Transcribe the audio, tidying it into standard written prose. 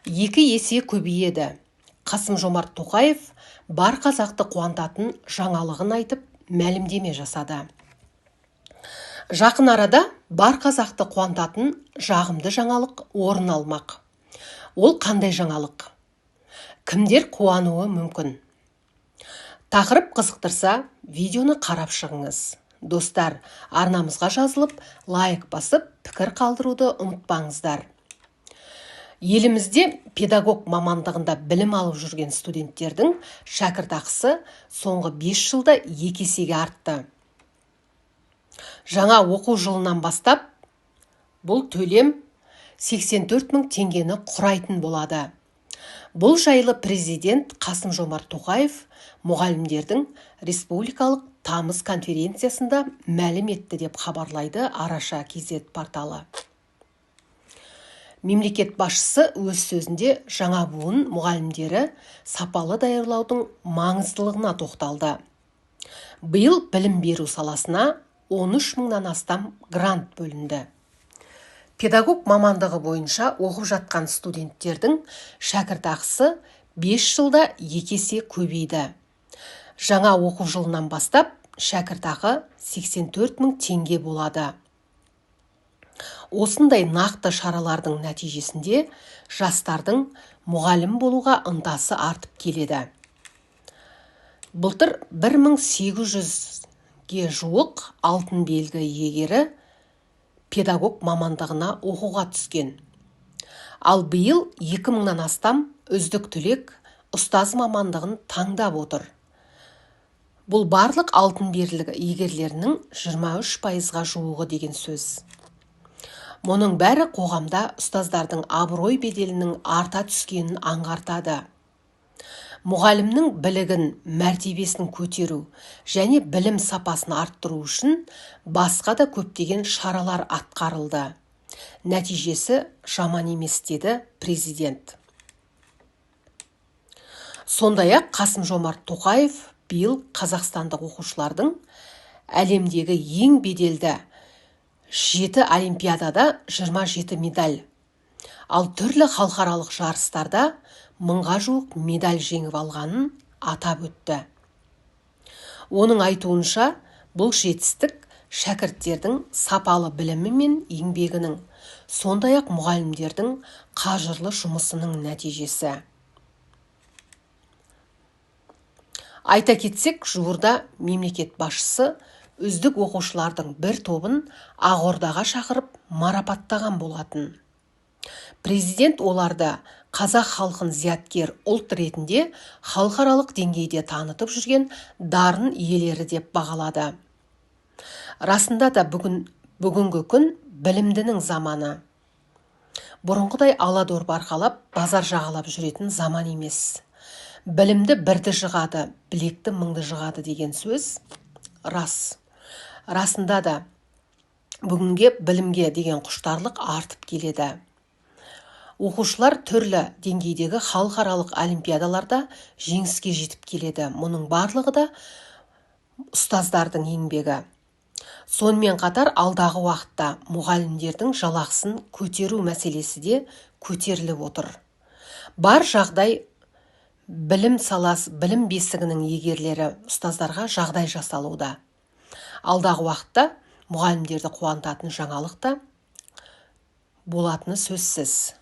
2 есе көбейеді. Қасым-Жомарт Тоқаев бар қазақты қуантатын жаңалығын айтып, мәлімдеме жасады. Жақын арада бар қазақты қуантатын жағымды жаңалық орын алмақ. Ол қандай жаңалық? Кімдер қуануы мүмкін? Тақырып қызықтырса, видеоны қарап шығыңыз. Достар, арнамызға жазылып, лайк басып, пікір қалдыруды ұмытпаңыздар. Елімізде педагог мамандығында білім алып жүрген студенттердің шәкіртақысы соңғы 5 жылда 2 есеге артты. Жаңа оқу жылынан бастап бұл төлем 84 мың теңгені құрайтын болады. Бұл жайлы президент Қасым-Жомарт Тоқаев мұғалімдердің республикалық тамыз конференциясында мәлім етті деп хабарлайды Араша KZ порталы. Мемлекет басшысы өз сөзінде жаңа буын мұғалімдері сапалы даярлаудың маңыздылығына тоқталды. Биыл білім беру саласына 13 мыңнан астам грант бөлінді. Педагог мамандығы бойынша оқып жатқан студенттердің шәкіртақысы 5 жылда 2 есе көбейді. Жаңа оқу жылынан бастап шәкіртақы 84 мың теңге болады. Осындай нақты шаралардың нәтижесінде жастардың мұғалім болуға ынтасы артып келеді. Былтыр 1800-ге жуық алтын белгі иегері педагог мамандығына оқуға түскен. Ал биыл 2 мыңнан астам үздік түлек ұстаз мамандығын таңдап отыр. Бұл барлық алтын белгі иегерлерінің 23%-ға жуығы деген сөз. Мұның бәрі қоғамда ұстаздардың абырой беделінің арта түскенін аңғартады. Мұғалімнің білігін, мәртебесін көтеру және білім сапасын арттыру үшін басқа да көптеген шаралар атқарылды. Нәтижесі жаман емес деді президент. Сондай-ақ Қасым-Жомарт Тоқаев биыл қазақстандық оқушылардың әлемдегі ең беделді 7 олимпиадада 27 медаль, ал түрлі халықаралық жарыстарда 1000-ға жуық медаль жеңіп алғанын атап өтті. Оның айтуынша, бұл жетістік шәкірттердің сапалы білімі мен еңбегінің, сондай-ақ мұғалімдердің қажырлы жұмысының нәтижесі. Айта кетсек, жуырда мемлекет басшысы үздік оқушылардың бір тобын Ақордаға шақырып марапаттаған болатын. Президент оларды қазақ халқын зияткер ұлт ретінде халықаралық деңгейде танытып жүрген дарын иелері деп бағалады. Расында да бүгінгі күн білімдінің заманы. Бұрынғыдай аладор барқалап, базар жағалап жүретін заман емес. Білімді бірді жығады, білекті мыңды жығады деген сөз рас. Расында да бүгінге білімге деген құштарлық артып келеді. Оқушылар түрлі деңгейдегі халықаралық олимпиадаларда жеңіске жетіп келеді. Мұның барлығы да ұстаздардың еңбегі. Сонымен қатар алдағы уақытта мұғалімдердің жалақысын көтеру мәселесі де көтеріліп отыр. Бар жағдай білім бесігінің егерлері ұстаздарға жағдай жасалуда. Алдағы уақытта мұғалімдерді қуантатын жаңалық та болатыны сөзсіз.